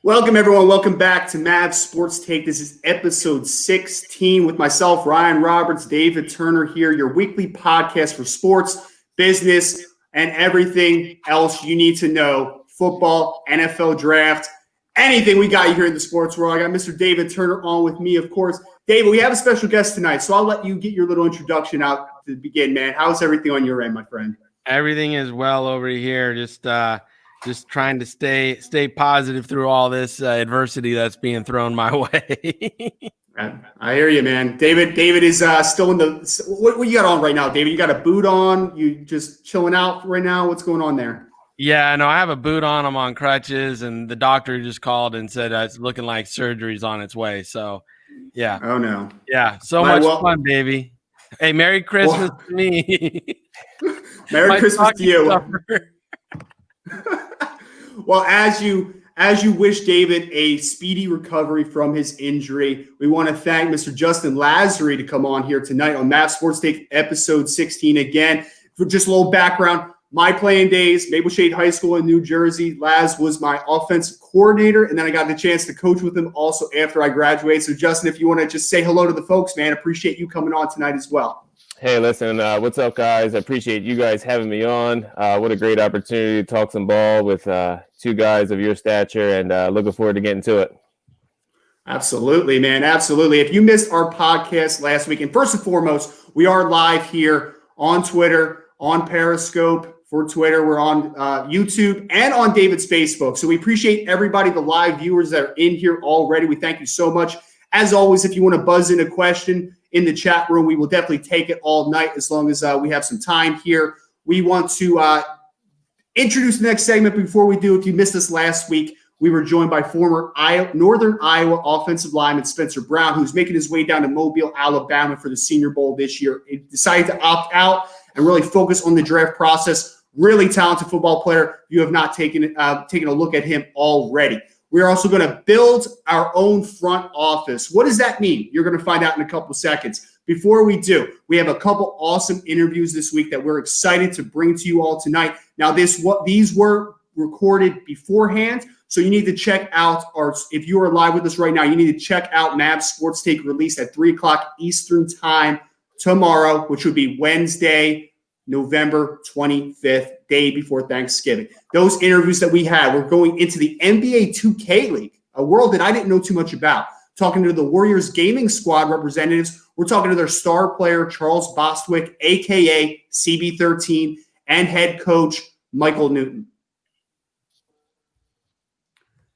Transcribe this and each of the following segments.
Welcome, everyone. Welcome back to Mavs Sports Take. This is episode 16 with myself, Ryan Roberts, David Turner here, your weekly podcast for sports, business, and everything else you need to know. Football, NFL draft, anything we got you here in the sports world. I got Mr. David Turner on with me, of course. David, we have a special guest tonight, so I'll let you get your little introduction out to begin, man. How's everything on your end, my friend? Everything is well over here. Just trying to stay positive through all this adversity that's being thrown my way. I hear you, man. David is still in the. What you got on right now, David? You got a boot on? You just chilling out right now? What's going on there? Yeah, no, I have a boot on. I'm on crutches, and the doctor just called and said it's looking like surgery's on its way. So, yeah. Oh no. Yeah, so much fun, baby. Hey, Merry Christmas to me. Merry Christmas to you. Well, as you wish David a speedy recovery from his injury, we want to thank Mr. Justin Lazary to come on here tonight on Mavs Sports Take episode 16 again. For just a little background, my playing days, Maple Shade High School in New Jersey. Laz was my offensive coordinator, and then I got the chance to coach with him also after I graduated. So, Justin, if you want to just say hello to the folks, man, appreciate you coming on tonight as well. Hey, listen, what's up, guys? I appreciate you guys having me on. What a great opportunity to talk some ball with two guys of your stature, and looking forward to getting to it. Absolutely, man. Absolutely. If you missed our podcast last week, and first and foremost, we are live here on Twitter, on Periscope for Twitter. We're on YouTube and on David's Facebook. So we appreciate everybody, the live viewers that are in here already. We thank you so much. As always, if you want to buzz in a question in the chat room, we will definitely take it all night as long as we have some time here. We want to introduce the next segment. Before we do, if you missed us last week, we were joined by former Northern Iowa offensive lineman Spencer Brown, who's making his way down to Mobile, Alabama for the Senior Bowl this year. He decided to opt out and really focus on the draft process. Really talented football player. You have not taken a look at him already. We are also going to build our own front office. What does that mean? You're going to find out in a couple seconds. Before we do, we have a couple awesome interviews this week that we're excited to bring to you all tonight. Now, these were recorded beforehand, so you need to check out if you are live with us right now, you need to check out Mavs Sports Take released at 3 o'clock Eastern Time tomorrow, which would be Wednesday, November 25th, day before Thanksgiving. Those interviews that we had, we're going into the NBA 2K League, a world that I didn't know too much about. Talking to the Warriors gaming squad representatives. We're talking to their star player, Charles Bostwick, a.k.a. CB13, and head coach, Michael Newton.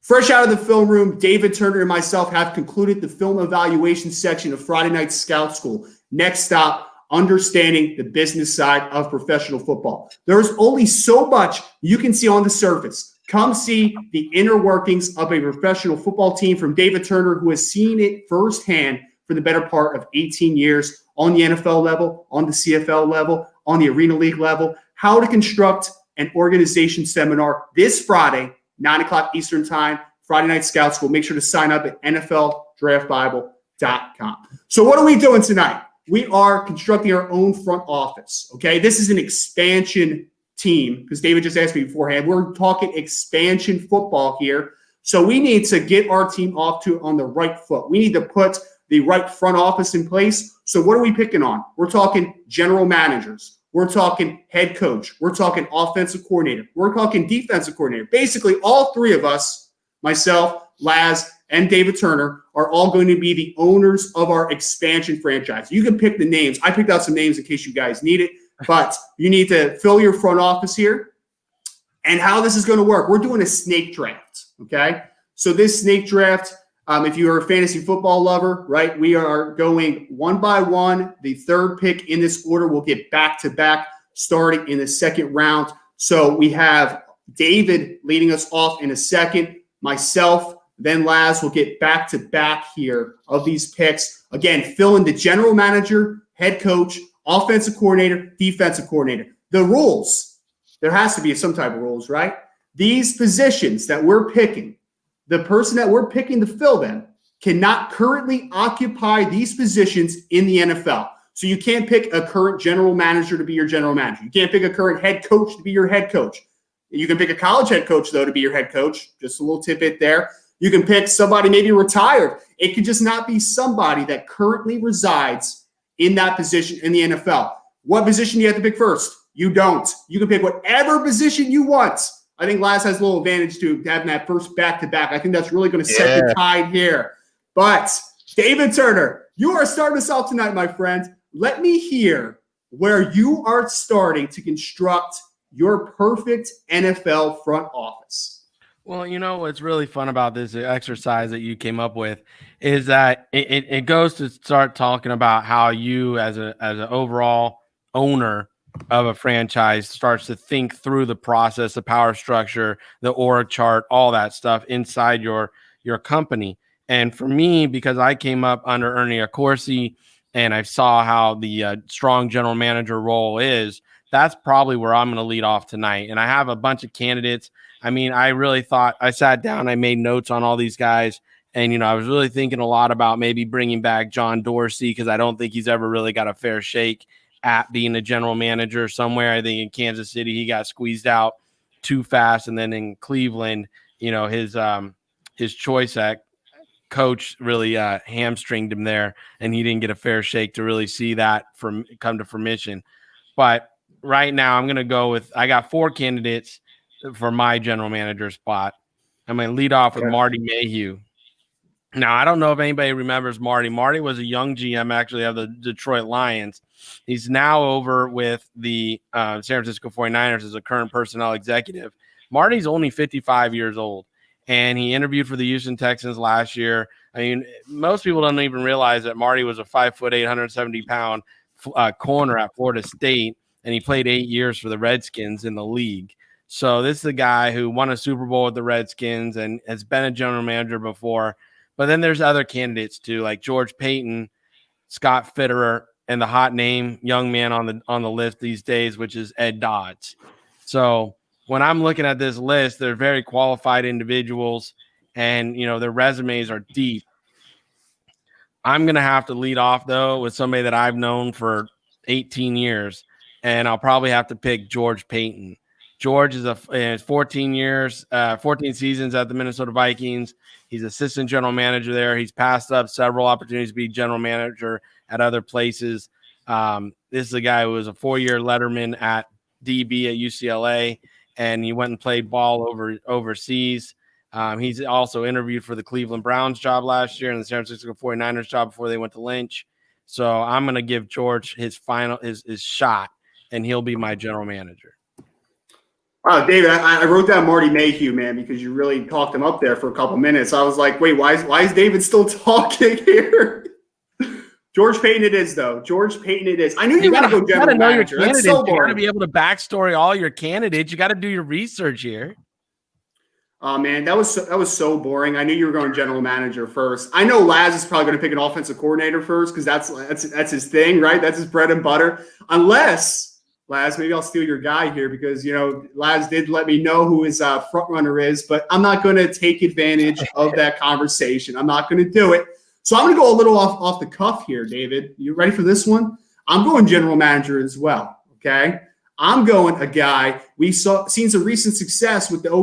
Fresh out of the film room, David Turner and myself have concluded the film evaluation section of Friday Night Scout School. Next stop, understanding the business side of professional football. There's only so much you can see on the surface. Come see the inner workings of a professional football team from David Turner, who has seen it firsthand for the better part of 18 years on the NFL level, on the CFL level, on the Arena League level, how to construct an organization seminar this Friday, 9 o'clock Eastern Time, Friday Night Scout School. Make sure to sign up at NFLDraftBible.com. So what are we doing tonight? We are constructing our own front office, okay? This is an expansion team because David just asked me beforehand. We're talking expansion football here. So we need to get our team off on the right foot. We need to put the right front office in place. So what are we picking on? We're talking general managers. We're talking head coach. We're talking offensive coordinator. We're talking defensive coordinator. Basically, all three of us, myself, Laz, and David Turner, are all going to be the owners of our expansion franchise. You can pick the names. I picked out some names in case you guys need it, but you need to fill your front office here. And how this is going to work, we're doing a snake draft, okay? So this snake draft, if you're a fantasy football lover, right, we are going one by one. The third pick in this order will get back-to-back starting in the second round. So we have David leading us off in a second, myself, then Laz will get back-to-back here of these picks. Again, fill in the general manager, head coach, offensive coordinator, defensive coordinator. The rules, there has to be some type of rules, right? These positions that we're picking, the person that we're picking to fill them cannot currently occupy these positions in the NFL. So you can't pick a current general manager to be your general manager. You can't pick a current head coach to be your head coach. You can pick a college head coach, though, to be your head coach. Just a little tidbit there. You can pick somebody maybe retired. It could just not be somebody that currently resides in that position in the NFL. What position do you have to pick first? You don't. You can pick whatever position you want. I think Laz has a little advantage to having that first back-to-back. I think that's really going to set the tide here. But David Turner, you are starting us off tonight, my friend. Let me hear where you are starting to construct your perfect NFL front office. Well, what's really fun about this exercise that you came up with is that it goes to start talking about how you as an overall owner of a franchise starts to think through the process, the power structure, the org chart, all that stuff inside your company. And for me, because I came up under Ernie Accorsi and I saw how the strong general manager role is, that's probably where I'm going to lead off tonight. And I have a bunch of candidates. I mean, I really thought, I sat down, I made notes on all these guys. And, I was really thinking a lot about maybe bringing back John Dorsey, because I don't think he's ever really got a fair shake at being a general manager somewhere. I think in Kansas City, he got squeezed out too fast. And then in Cleveland, his choice at coach really hamstringed him there, and he didn't get a fair shake to really see that come to fruition. But right now I'm going to go with, I got 4 candidates for my general manager spot. I'm going to lead off with Marty Mayhew. Now, I don't know if anybody remembers Marty. Marty was a young GM actually of the Detroit Lions. He's now over with the San Francisco 49ers as a current personnel executive. Marty's only 55 years old, and he interviewed for the Houston Texans last year. I mean, most people don't even realize that Marty was a 5'8", 170-pound corner at Florida State, and he played 8 years for the Redskins in the league. So this is a guy who won a Super Bowl with the Redskins and has been a general manager before. But then there's other candidates too, like George Payton, Scott Fitterer, and the hot name young man on the list these days, which is Ed Dodds. So when I'm looking at this list, they're very qualified individuals, and their resumes are deep. I'm gonna have to lead off though with somebody that I've known for 18 years, and I'll probably have to pick George Payton. George is 14 years, 14 seasons at the Minnesota Vikings. He's assistant general manager there. He's passed up several opportunities to be general manager at other places. This is a guy who was a 4-year letterman at DB at UCLA, and he went and played ball overseas. He's also interviewed for the Cleveland Browns job last year and the San Francisco 49ers job before they went to Lynch. So I'm going to give George his shot, and he'll be my general manager. Wow, David, I wrote down Marty Mayhew, man, because you really talked him up there for a couple minutes. I was like, wait, why is David still talking here? George Payton it is, though. George Payton it is. I knew you were going to go general manager. That's so boring. You got to be able to backstory all your candidates. You got to do your research here. Oh, man, that was so boring. I knew you were going general manager first. I know Laz is probably going to pick an offensive coordinator first because that's his thing, right? That's his bread and butter. Unless – Laz, maybe I'll steal your guy here because, Laz did let me know who his front runner is, but I'm not going to take advantage of that conversation. I'm not going to do it. So I'm going to go a little off the cuff here, David. You ready for this one? I'm going general manager as well, okay? I'm going a guy. We've seen some recent success with the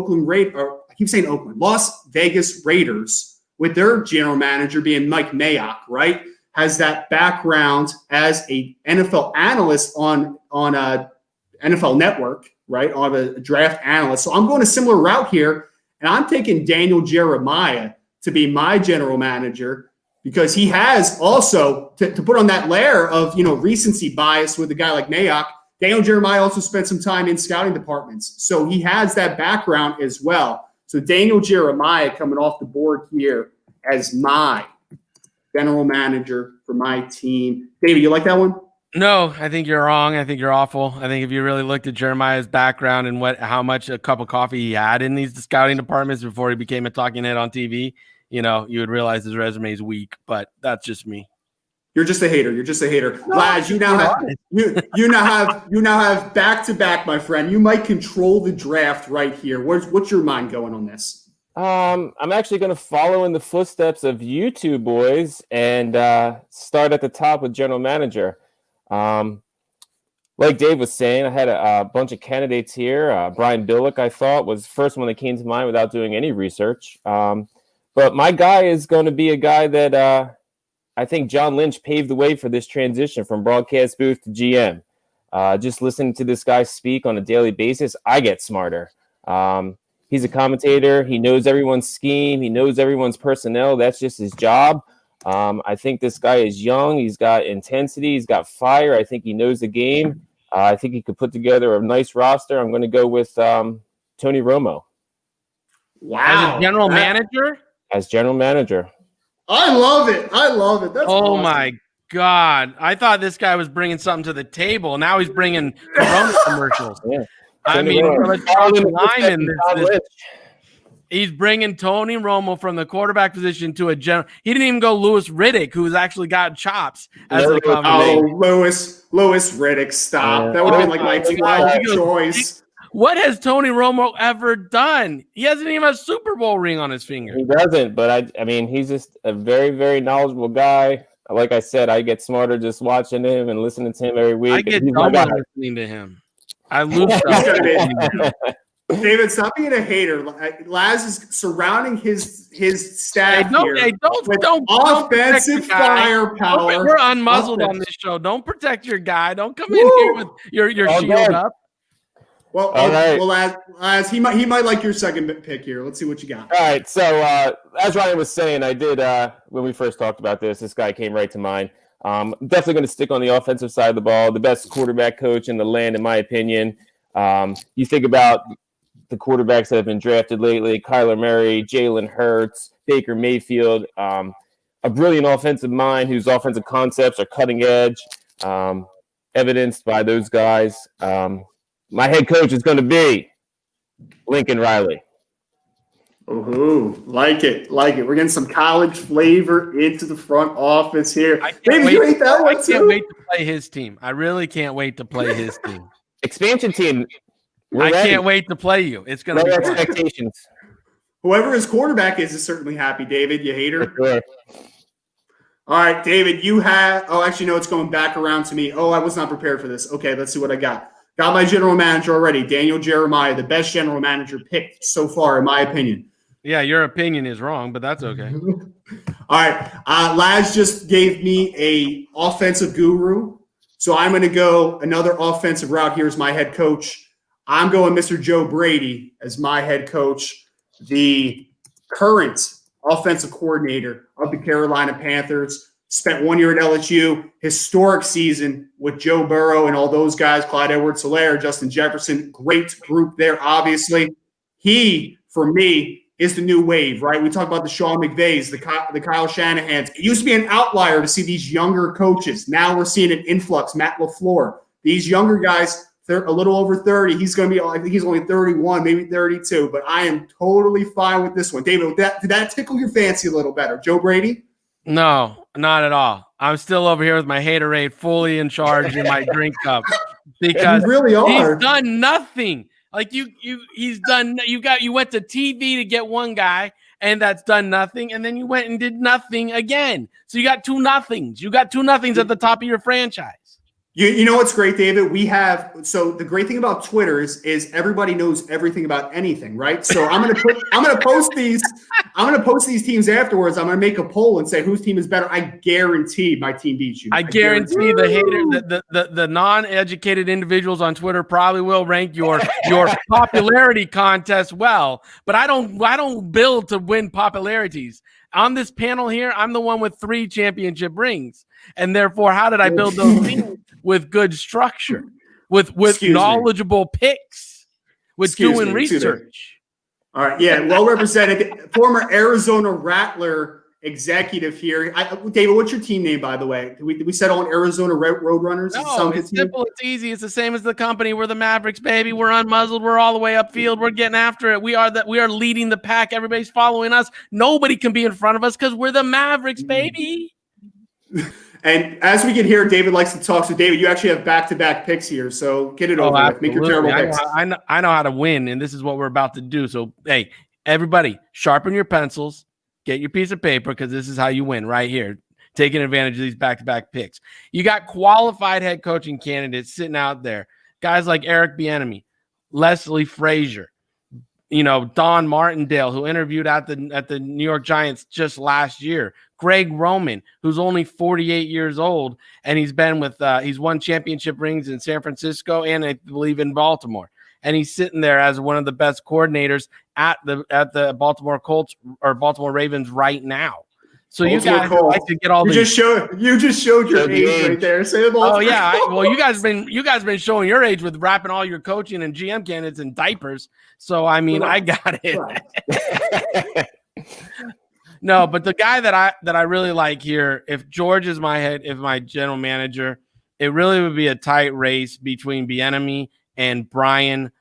Las Vegas Raiders with their general manager being Mike Mayock, right? Has that background as a NFL analyst on a NFL Network, right? On a draft analyst. So I'm going a similar route here, and I'm taking Daniel Jeremiah to be my general manager because he has also to put on that layer of recency bias with a guy like Mayock. Daniel Jeremiah also spent some time in scouting departments, so he has that background as well. So Daniel Jeremiah coming off the board here as my general manager for my team. David, you like that one? No, I think you're wrong. I think you're awful. I think if you really looked at Jeremiah's background and how much a cup of coffee he had in these scouting departments before he became a talking head on TV, you would realize his resume is weak. But that's just me. You're just a hater. No, Laz, you now have back-to-back, my friend. You might control the draft right here. What's your mind going on this? I'm actually going to follow in the footsteps of you two boys and start at the top with general manager. Like Dave was saying, I had a bunch of candidates here. Brian Billick, I thought, was the first one that came to mind without doing any research. But my guy is going to be a guy that I think John Lynch paved the way for this transition from broadcast booth to GM. Just listening to this guy speak on a daily basis, I get smarter. He's a commentator. He knows everyone's scheme. He knows everyone's personnel. That's just his job. I think this guy is young. He's got intensity. He's got fire. I think he knows the game. I think he could put together a nice roster. I'm going to go with Tony Romo. Wow. As a general manager? As general manager. I love it. That's awesome. My God. I thought this guy was bringing something to the table. Now he's bringing Corona commercials. Yeah. I mean, let's draw the line in this. He's bringing Tony Romo from the quarterback position to a general. He didn't even go Louis Riddick, who's actually got chops as the commentator. Oh, Louis Riddick, stop. That would have been like my 12th choice. What has Tony Romo ever done? He hasn't even a Super Bowl ring on his finger. He doesn't, but I mean, he's just a very, very knowledgeable guy. Like I said, I get smarter just watching him and listening to him every week. I get dumber listening to him. I lose stuff. David, stop being a hater. Laz is surrounding his staff don't offensive firepower. We're unmuzzled on this show. Don't protect your guy. Don't come in here with your shield up. Well, all right. Well, Laz, he might like your second pick here. Let's see what you got. All right. So as Ryan was saying, I did when we first talked about this guy came right to mind. Definitely going to stick on the offensive side of the ball. The best quarterback coach in the land, in my opinion. You think about the quarterbacks that have been drafted lately: Kyler Murray, Jalen Hurts, Baker Mayfield. A brilliant offensive mind whose offensive concepts are cutting edge, evidenced by those guys. My head coach is going to be Lincoln Riley. Ooh, like it. We're getting some college flavor into the front office here. I can't wait to play his team. I really can't wait to play his team. Expansion team. I can't wait to play you. It's going to be expectations. Whoever his quarterback is certainly happy, David. You hater. Sure. All right, David, you have – actually, no, it's going back around to me. I was not prepared for this. Okay, let's see what I got. Got my general manager already, Daniel Jeremiah, the best general manager picked so far, in my opinion. Yeah, your opinion is wrong, but that's okay. All right. Laz just gave me a offensive guru, so I'm going to go another offensive route here as my head coach. I'm going Mr. Joe Brady as my head coach, the current offensive coordinator of the Carolina Panthers. Spent 1 year at LSU, historic season with Joe Burrow and all those guys, Clyde Edwards-Helaire, Justin Jefferson, great group there, obviously. He, for me, is the new wave, right? We talk about the Sean McVays, the Kyle Shanahans. It used to be an outlier to see these younger coaches. Now we're seeing an influx. Matt LaFleur. These younger guys, they're a little over 30. He's going to be, I think he's only 31, maybe 32. But I am totally fine with this one. David, did that tickle your fancy a little better? Joe Brady? No, not at all. I'm still over here with my haterade fully in charge in my drink cup because you really are. He's done nothing. Like he's done. You went to TV to get one guy, and that's done nothing, and then you went and did nothing again. So you got two nothings. You got two nothings at the top of your franchise. You know what's great, David? So the great thing about Twitter is everybody knows everything about anything, right? So I'm gonna post these teams afterwards. I'm gonna make a poll and say whose team is better. I guarantee my team beats you. I guarantee the hater, the non-educated individuals on Twitter probably will rank your popularity contest well, but I don't build to win popularities. On this panel here, I'm the one with 3 championship rings. And therefore, how did I build those teams? With good structure, with knowledgeable picks, with doing research. All right, yeah, well represented. Former Arizona Rattler executive here. David, what's your team name, by the way? Did we settle on Arizona Roadrunners? No, it's simple. It's easy. It's the same as the company. We're the Mavericks, baby. We're unmuzzled. We're all the way upfield. We're getting after it. We are leading the pack. Everybody's following us. Nobody can be in front of us because we're the Mavericks, baby. And as we get here, David likes to talk. So, David, you actually have back-to-back picks here. So get it over with. Make your terrible picks. I know how to win, and this is what we're about to do. So, hey, everybody, sharpen your pencils. Get your piece of paper because this is how you win right here. Taking advantage of these back-to-back picks. You got qualified head coaching candidates sitting out there. Guys like Eric Bieniemy, Leslie Frazier, Don Martindale, who interviewed at the New York Giants just last year. Greg Roman, who's only 48 years old, and he's been with he's won championship rings in San Francisco and I believe in Baltimore. And he's sitting there as one of the best coordinators at the Baltimore Colts or Baltimore Ravens right now. So you guys like to get all you just showed your age right there. Say the oh yeah, you guys been showing your age with wrapping all your coaching and GM candidates in diapers. So I mean, I got it. Right. No, but the guy that I really like here, if George is my general manager, it really would be a tight race between Bieniemy and Brian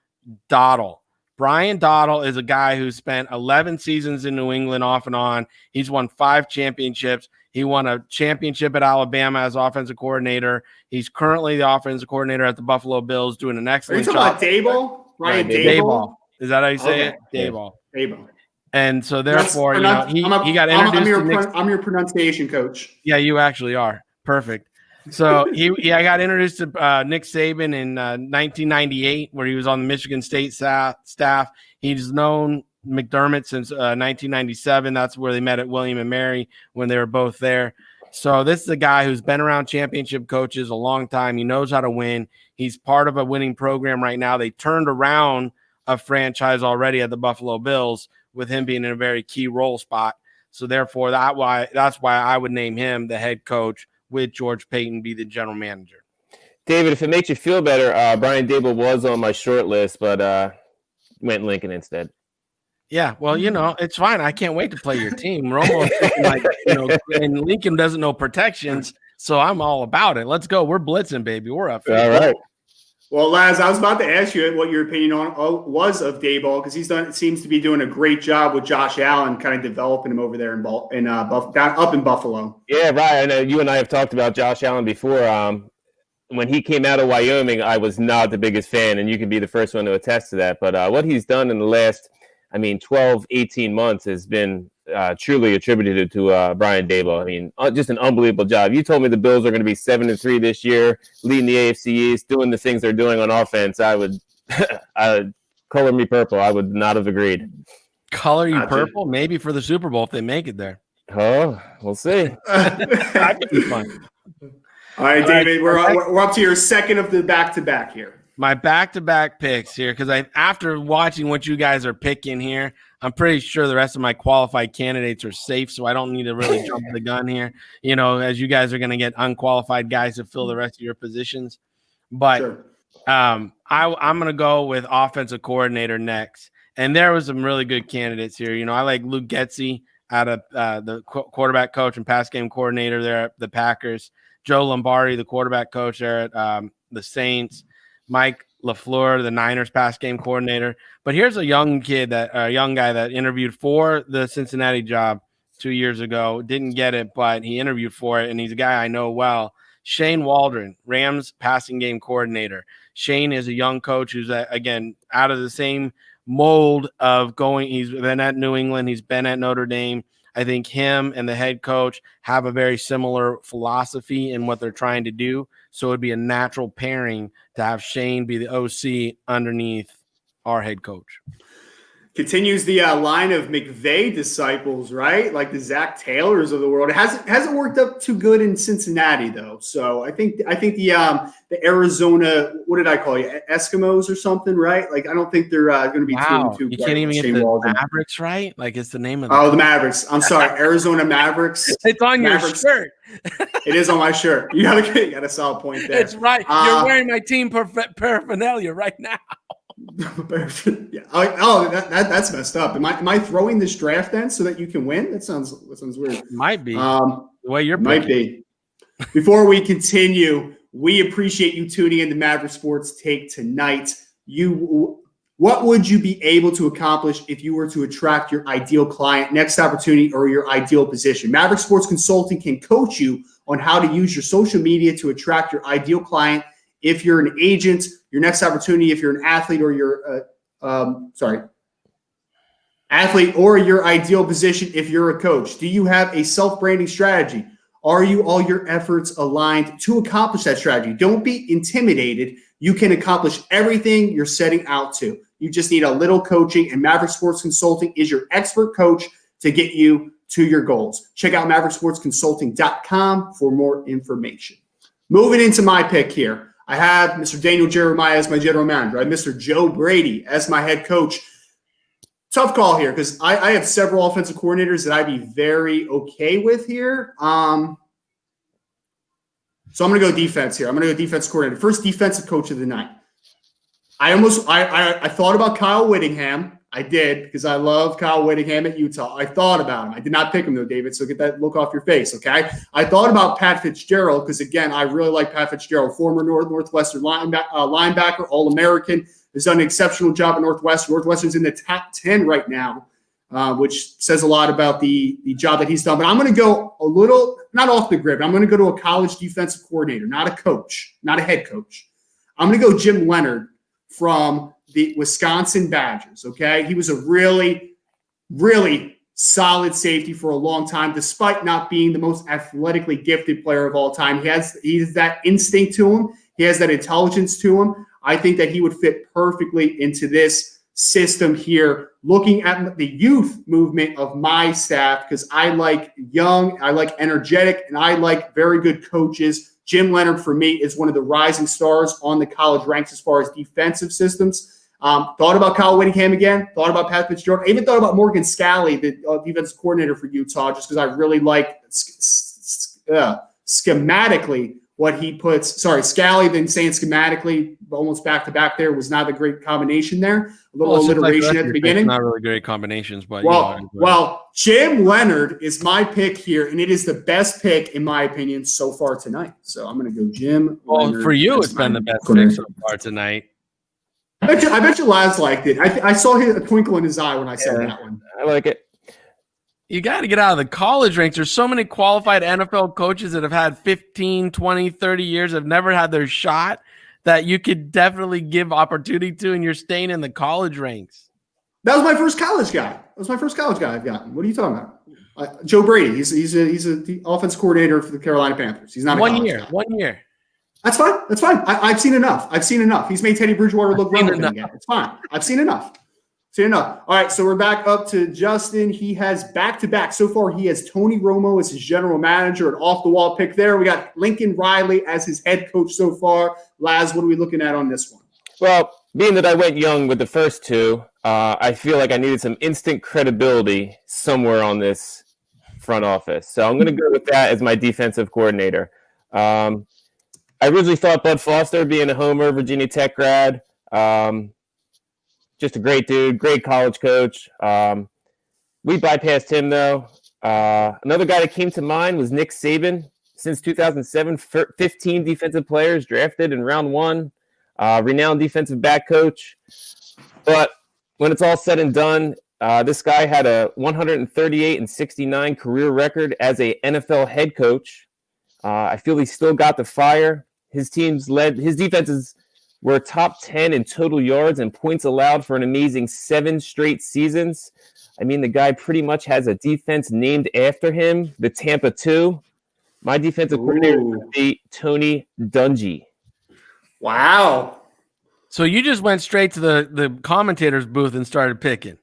Dottle. Brian Dottle is a guy who spent 11 seasons in New England off and on. He's won 5 championships. He won a championship at Alabama as offensive coordinator. He's currently the offensive coordinator at the Buffalo Bills, doing an excellent job. Are you talking about Daboll? Ryan Daboll? Is that how you say it? Daboll. Daboll. And so therefore, he got introduced. I'm your pronunciation coach. Yeah, you actually are. Perfect. So I got introduced to Nick Saban in 1998, where he was on the Michigan State staff. He's known McDermott since 1997. That's where they met at William and Mary when they were both there. So this is a guy who's been around championship coaches a long time. He knows how to win. He's part of a winning program right now. They turned around a franchise already at the Buffalo Bills with him being in a very key role spot. So therefore, that's why I would name him the head coach, with George Payton be the general manager. David, if it makes you feel better, Brian Daboll was on my short list, but went Lincoln instead. Yeah, well, it's fine. I can't wait to play your team. We're almost and Lincoln doesn't know protections, so I'm all about it. Let's go. We're blitzing, baby. We're up. All right. Well, Laz, I was about to ask you what your opinion was of Daboll, because seems to be doing a great job with Josh Allen, kind of developing him over there up in Buffalo. Yeah, right. I know you and I have talked about Josh Allen before. When he came out of Wyoming, I was not the biggest fan, and you can be the first one to attest to that. But what he's done in the last, 12, 18 months has been truly attributed to Brian Daboll. Just an unbelievable job. You told me the Bills are going to be 7-3 this year, leading the AFC East, doing the things they're doing on offense. I would color me purple. I would not have agreed. Color you purple? Maybe for the Super Bowl if they make it there. Oh, we'll see. That could be fun. All right, David, we're up to your second of the back-to-back here. My back-to-back picks here, because after watching what you guys are picking here, I'm pretty sure the rest of my qualified candidates are safe, so I don't need to really jump the gun here. As you guys are going to get unqualified guys to fill the rest of your positions. But sure. I'm going to go with offensive coordinator next. And there was some really good candidates here. I like Luke Getsy out of the quarterback coach and pass game coordinator there at the Packers. Joe Lombardi, the quarterback coach there at the Saints. Mike LaFleur, the Niners pass game coordinator. But here's a young guy that interviewed for the Cincinnati job 2 years ago. Didn't get it, but he interviewed for it, and he's a guy I know well. Shane Waldron, Rams passing game coordinator. Shane is a young coach who's, again, out of the same mold of going. He's been at New England. He's been at Notre Dame. I think him and the head coach have a very similar philosophy in what they're trying to do. So it'd be a natural pairing to have Shane be the OC underneath our head coach. Continues the line of McVay disciples, right? Like the Zach Taylors of the world. It hasn't worked up too good in Cincinnati though. So I think the Arizona, what did I call you, Eskimos or something, right? Like I don't think they're going to be too. You can't even get the Mavericks right. Like it's the name of the Mavericks. I'm sorry, Arizona Mavericks. It's on Mavericks. Your shirt. It is on my shirt. You got a solid point there. It's right. You're wearing my team paraphernalia right now. Yeah. Oh, that's messed up. Am I throwing this draft then so that you can win? That sounds weird. Might be. The way you're might be. Before we continue, we appreciate you tuning in to Maverick Sports Take tonight. What would you be able to accomplish if you were to attract your ideal client, next opportunity, or your ideal position? Maverick Sports Consulting can coach you on how to use your social media to attract your ideal client. If you're an agent, your next opportunity, if you're an athlete or athlete or your ideal position, if you're a coach, do you have a self-branding strategy? Are all your efforts aligned to accomplish that strategy? Don't be intimidated. You can accomplish everything you're setting out to. You just need a little coaching, and Maverick Sports Consulting is your expert coach to get you to your goals. Check out mavericksportsconsulting.com for more information. Moving into my pick here, I have Mr. Daniel Jeremiah as my general manager. I have Mr. Joe Brady as my head coach. Tough call here because I have several offensive coordinators that I'd be very okay with here. So I'm going to go defense here. I'm going to go defense coordinator. First defensive coach of the night. I thought about Kyle Whittingham. I did because I love Kyle Whittingham at Utah. I thought about him. I did not pick him though, David. So get that look off your face, okay? I thought about Pat Fitzgerald because, again, I really like Pat Fitzgerald, former Northwestern linebacker, All-American, has done an exceptional job at Northwestern. Northwestern's in the top 10 right now, which says a lot about the job that he's done. But I'm going to go a little, not off the grid, I'm going to go to a college defensive coordinator, not a coach, not a head coach. I'm going to go Jim Leonhard from the Wisconsin Badgers, okay? He was a really, really solid safety for a long time, despite not being the most athletically gifted player of all time. He has that instinct to him. He has that intelligence to him. I think that he would fit perfectly into this system here, looking at the youth movement of my staff, because I like young, I like energetic, and I like very good coaches. Jim Leonhard, for me, is one of the rising stars on the college ranks as far as defensive systems. Thought about Kyle Whittingham again. Thought about Pat Fitzgerald. I even thought about Morgan Scalley, the defensive coordinator for Utah, just because I really like schematically what he puts. Sorry, Scalley, then saying schematically almost back-to-back there was not a great combination there. A little alliteration at the beginning. Not really great combinations, but well, Jim Leonhard is my pick here, and it is the best pick, in my opinion, so far tonight. So I'm going to go Jim Leonhard. For you, it's been the best pick so far tonight. I bet you Laz liked it. I saw a twinkle in his eye when I said that one. I like it. You got to get out of the college ranks. There's so many qualified NFL coaches that have had 15, 20, 30 years, have never had their shot, that you could definitely give opportunity to, and you're staying in the college ranks. That was my first college guy. I've gotten. What are you talking about? Joe Brady. He's the offense coordinator for the Carolina Panthers. He's not a college guy. 1 year. That's fine. I've seen enough. He's made Teddy Bridgewater look relevant again. It's fine. I've seen enough. All right, so we're back up to Justin. He has back-to-back. So far, he has Tony Romo as his general manager, an off-the-wall pick there. We got Lincoln Riley as his head coach so far. Laz, what are we looking at on this one? Well, being that I went young with the first two, I feel like I needed some instant credibility somewhere on this front office. So I'm going to go with that as my defensive coordinator. I originally thought Bud Foster, being a Homer, Virginia Tech grad, just a great dude, great college coach. We bypassed him, though. Another guy that came to mind was Nick Saban. Since 2007, 15 defensive players drafted in round one, renowned defensive back coach. But when it's all said and done, this guy had a 138-69 career record as a NFL head coach. I feel he still got the fire. His defenses were top 10 in total yards and points allowed for an amazing 7 straight seasons. I mean, the guy pretty much has a defense named after him, the Tampa 2. My defensive coordinator would be Tony Dungy. Wow. So you just went straight to the commentator's booth and started picking.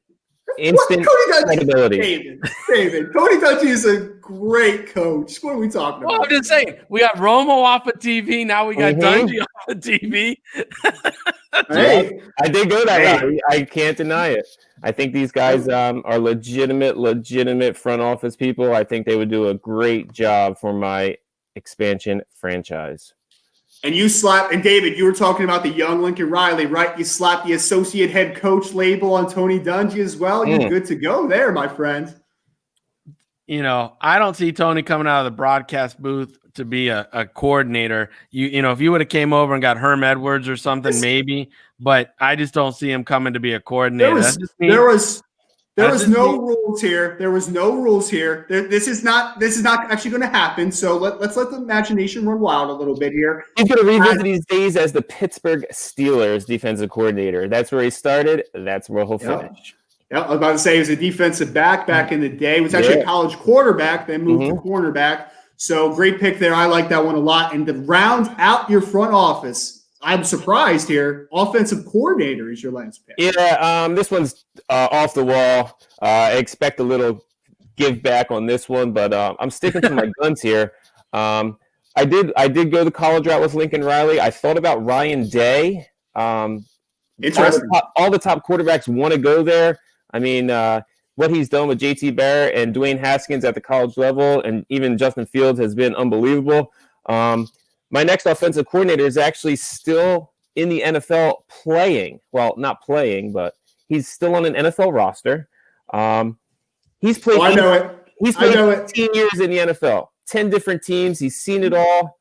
Instant credibility. David, Tony Dungy is a great coach. What are we talking about? Well, I'm just saying, we got Romo off of TV. Now we got Dungy off of TV. Hey, I did go that route. I can't deny it. I think these guys are legitimate front office people. I think they would do a great job for my expansion franchise. And David, you were talking about the young Lincoln Riley, right? You slapped the associate head coach label on Tony Dungy as well. You're good to go there, my friend. You know, I don't see Tony coming out of the broadcast booth to be a coordinator. You know, if you would have came over and got Herm Edwards or something, maybe, but I just don't see him coming to be a coordinator. There was no rules here. This is not actually going to happen. So let's let the imagination run wild a little bit here. He's going to revisit these days as the Pittsburgh Steelers defensive coordinator. That's where he started. That's where he'll finish. Yeah, I was about to say he was a defensive back in the day. He was actually a college quarterback, then moved to cornerback. So great pick there. I like that one a lot. And to round out your front office, I'm surprised here. Offensive coordinator is your last pick. Yeah, this one's off the wall. I expect a little give back on this one, but I'm sticking to my guns here. I did go the college route with Lincoln Riley. I thought about Ryan Day. Interesting. All the top quarterbacks want to go there. I mean, what he's done with JT Barrett and Dwayne Haskins at the college level, and even Justin Fields has been unbelievable. My next offensive coordinator is actually still in the NFL playing. Well, not playing, but he's still on an NFL roster. He's played. I know it. He's played 15 years in the NFL, 10 different teams. He's seen it all.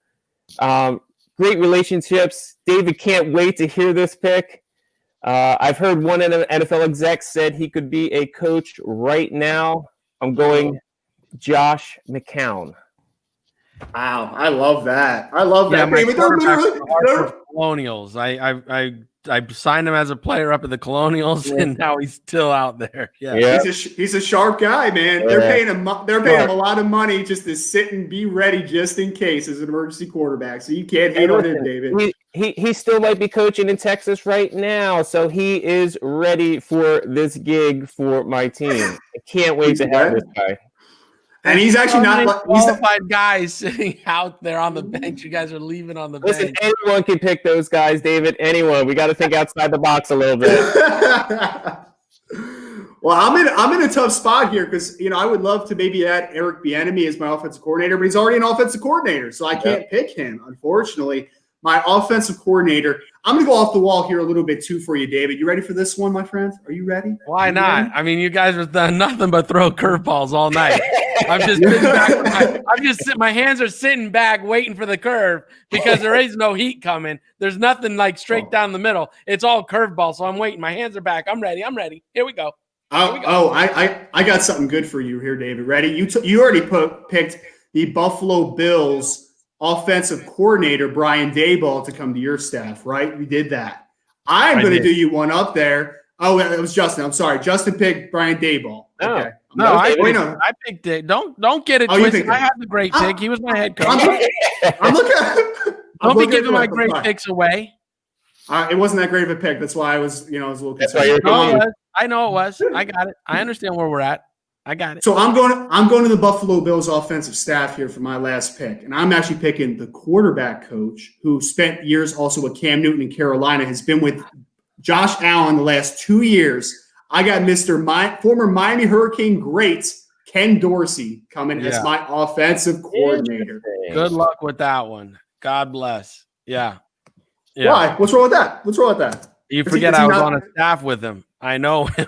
Great relationships. David can't wait to hear this pick. I've heard one NFL exec said he could be a coach right now. I'm going Josh McCown. Wow, I love that. I love that. My quarterback Colonials. I signed him as a player up at the Colonials, and now he's still out there. Yeah. He's a sharp guy, man. They're paying him. They're paying him a lot of money just to sit and be ready just in case as an emergency quarterback. So you can't hate on him, David. He still might be coaching in Texas right now, so he is ready for this gig for my team. I can't wait to have this guy. And he's actually not qualified guys sitting out there on the bench. You guys are leaving on the bench. Listen, anyone can pick those guys, David. Anyone. We got to think outside the box a little bit. Well, I'm in a tough spot here because I would love to maybe add Eric Bieniemy as my offensive coordinator, but he's already an offensive coordinator, so I can't pick him, unfortunately. My offensive coordinator. I'm going to go off the wall here a little bit too for you, David. You ready for this one, my friend? Are you ready? Why not? Ready? I mean, you guys have done nothing but throw curveballs all night. I'm just sitting back. My hands are sitting back waiting for the curve because there is no heat coming. There's nothing like straight down the middle. It's all curveball, so I'm waiting. My hands are back. I'm ready. Here we go. I got something good for you here, David. Ready? You already picked the Buffalo Bills offensive coordinator Brian Daboll to come to your staff, right? We did that. I'm going to do you one up there. Oh, it was Justin. I'm sorry. Justin picked Brian Daboll. Okay. I picked it. Don't get it twisted. I had the great pick. He was my head coach. I'm looking. Don't be giving my great picks away. It wasn't that great of a pick. That's why I was a little concerned. I know it was. I got it. I understand where we're at. I got it. So I'm going to the Buffalo Bills offensive staff here for my last pick. And I'm actually picking the quarterback coach who spent years also with Cam Newton in Carolina, has been with Josh Allen the last 2 years. I got former Miami Hurricane great Ken Dorsey coming as my offensive coordinator. Good luck with that one. God bless. Yeah. Why? What's wrong with that? You forget I was on a staff with him. I know him.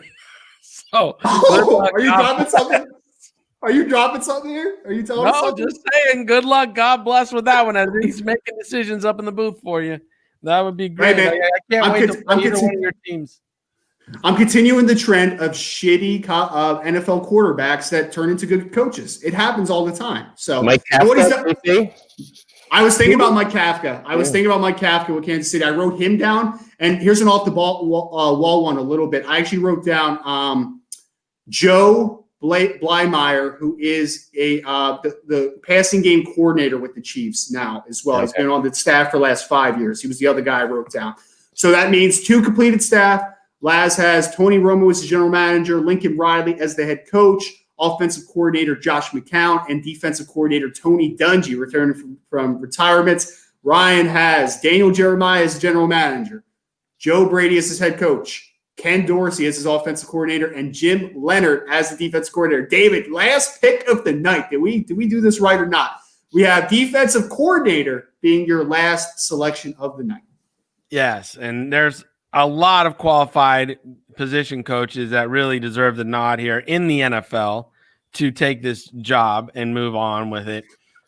So, are you dropping something? Are you dropping something here? Are you telling us something? No, just saying. Good luck. God bless with that one. As he's making decisions up in the booth for you. That would be great. Hey, man, I can't wait to play either one of your teams. I'm continuing the trend of shitty NFL quarterbacks that turn into good coaches. It happens all the time. So, Mike Kafka, I was thinking about Mike Kafka. With Kansas City. I wrote him down, and here's an off the wall one a little bit. I actually wrote down Joe Blymeyer, who is the passing game coordinator with the Chiefs now as well. Okay. He's been on the staff for the last 5 years. He was the other guy I wrote down. So that means 2 completed staff. Laz has Tony Romo as the general manager, Lincoln Riley as the head coach, offensive coordinator Josh McCown, and defensive coordinator Tony Dungy returning from retirement. Ryan has Daniel Jeremiah as general manager, Joe Brady as his head coach, Ken Dorsey as his offensive coordinator, and Jim Leonard as the defensive coordinator. David, last pick of the night. Did we do this right or not? We have defensive coordinator being your last selection of the night. Yes, and there's a lot of qualified position coaches that really deserve the nod here in the NFL to take this job and move on with it.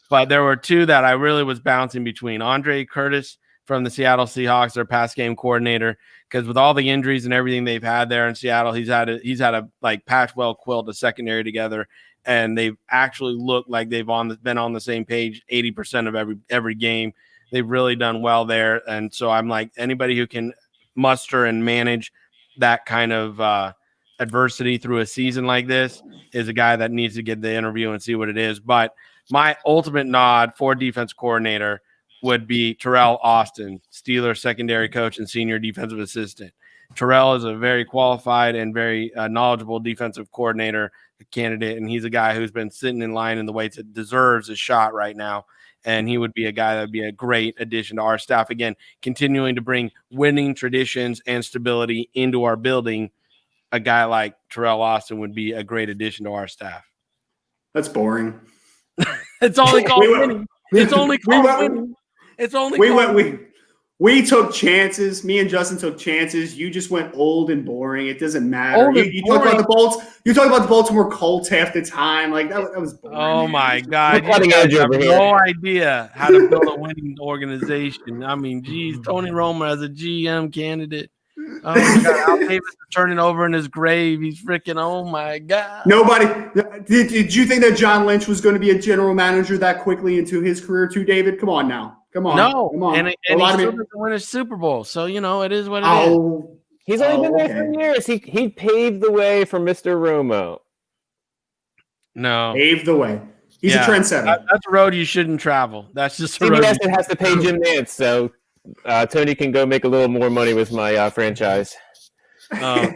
But there were 2 that I really was bouncing between. Andre Curtis from the Seattle Seahawks, their pass game coordinator, because with all the injuries and everything they've had there in Seattle, he's had a like patchwork quilt a secondary together, and they've actually looked like they've been on the same page 80% of every game. They've really done well there, and so I'm like, anybody who can muster and manage that kind of adversity through a season like this is a guy that needs to get the interview and see what it is. But my ultimate nod for defense coordinator would be Terrell Austin, Steelers secondary coach and senior defensive assistant. Terrell is a very qualified and very knowledgeable defensive coordinator candidate, and he's a guy who's been sitting in line in the weights that deserves a shot right now. And he would be a guy that would be a great addition to our staff. Again, continuing to bring winning traditions and stability into our building. A guy like Terrell Austin would be a great addition to our staff. That's boring. It's only called winning. It's only called winning. It's only we took chances. Me and Justin took chances. You just went old and boring. It doesn't matter. You talk about the Bolts. You talk about the Baltimore Colts half the time. Like that was boring. Oh my God! You guys have no idea how to build a winning organization. I mean, geez, Tony Romo as a GM candidate. Oh my God! Al Davis is turning over in his grave. He's freaking. Oh my God! Nobody. Did you think that John Lynch was going to be a general manager that quickly into his career too, David? Come on now. Come on. No. Come on. And he still doesn't win a Super Bowl. So it is what it is. He's only been there for years. He paved the way for Mr. Romo. No. Paved the way. He's a trendsetter. That's a road you shouldn't travel. That's just a road. CBS has to pay Jim Nantz, so Tony can go make a little more money with my franchise. Oh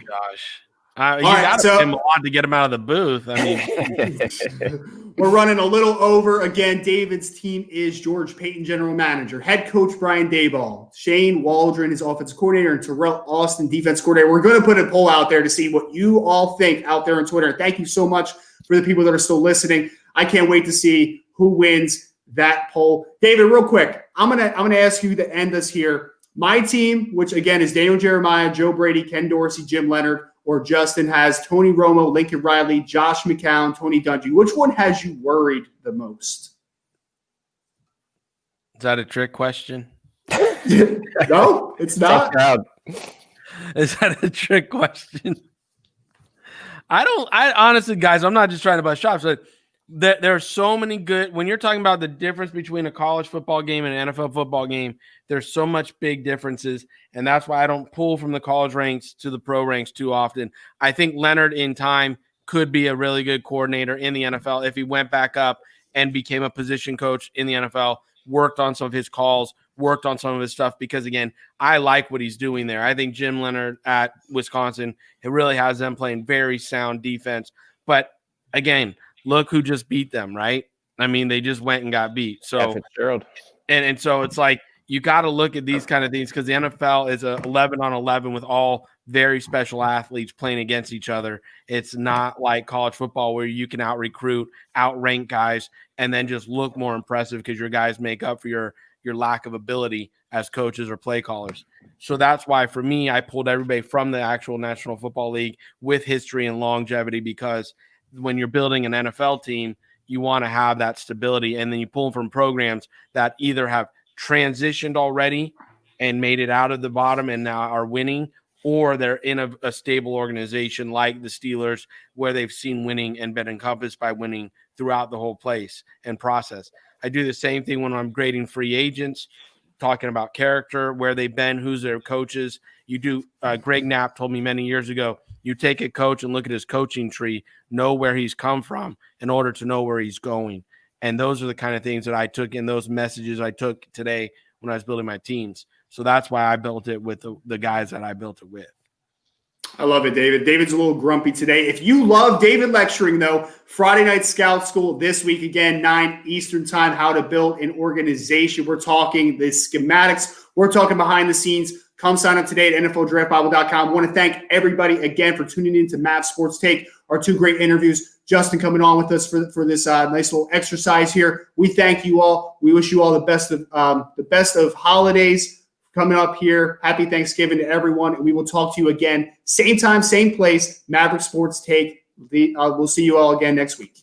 gosh. You got to pay him a lot to get him out of the booth. I mean, we're running a little over. Again, David's team is George Payton, general manager, head coach Brian Daboll, Shane Waldron, his offensive coordinator, and Terrell Austin, defense coordinator. We're going to put a poll out there to see what you all think out there on Twitter. Thank you so much for the people that are still listening. I can't wait to see who wins that poll. David, real quick, I'm gonna ask you to end us here. My team, which again is Daniel Jeremiah, Joe Brady, Ken Dorsey, Jim Leonard, or Justin has Tony Romo, Lincoln Riley, Josh McCown, Tony Dungy. Which one has you worried the most? Is that a trick question? No, it's not. Is that a trick question? I honestly, guys, I'm not just trying to bust shops, but there are so many good – when you're talking about the difference between a college football game and an NFL football game, there's so much big differences, and that's why I don't pull from the college ranks to the pro ranks too often. I think Leonard in time could be a really good coordinator in the NFL if he went back up and became a position coach in the NFL, worked on some of his calls, worked on some of his stuff, because, again, I like what he's doing there. I think Jim Leonard at Wisconsin, it really has them playing very sound defense. But, again, look who just beat them, right? I mean, they just went and got beat. So, and so it's like you got to look at these kind of things because the NFL is a 11-on-11 with all very special athletes playing against each other. It's not like college football where you can out-recruit, outrank guys, and then just look more impressive because your guys make up for your lack of ability as coaches or play callers. So that's why, for me, I pulled everybody from the actual National Football League with history and longevity, because when you're building an NFL team, you want to have that stability, and then you pull from programs that either have transitioned already and made it out of the bottom and now are winning, or they're in a stable organization like the Steelers where they've seen winning and been encompassed by winning throughout the whole place and process. I do the same thing when I'm grading free agents, talking about character, where they've been, who's their coaches. You do. Greg Knapp told me many years ago, you take a coach and look at his coaching tree, know where he's come from in order to know where he's going. And those are the kind of things that I took in those messages I took today when I was building my teams. So that's why I built it with the guys that I built it with. I love it, David. David's a little grumpy today. If you love David lecturing, though, Friday Night Scout School this week, again, 9 Eastern time, how to build an organization. We're talking the schematics. We're talking behind the scenes. Come sign up today at NFLDraftBible.com. I want to thank everybody again for tuning in to Matt Sports Take, our 2 great interviews. Justin coming on with us for this nice little exercise here. We thank you all. We wish you all the best of holidays coming up here. Happy Thanksgiving to everyone. And we will talk to you again, same time, same place, Maverick Sports Take. We'll see you all again next week.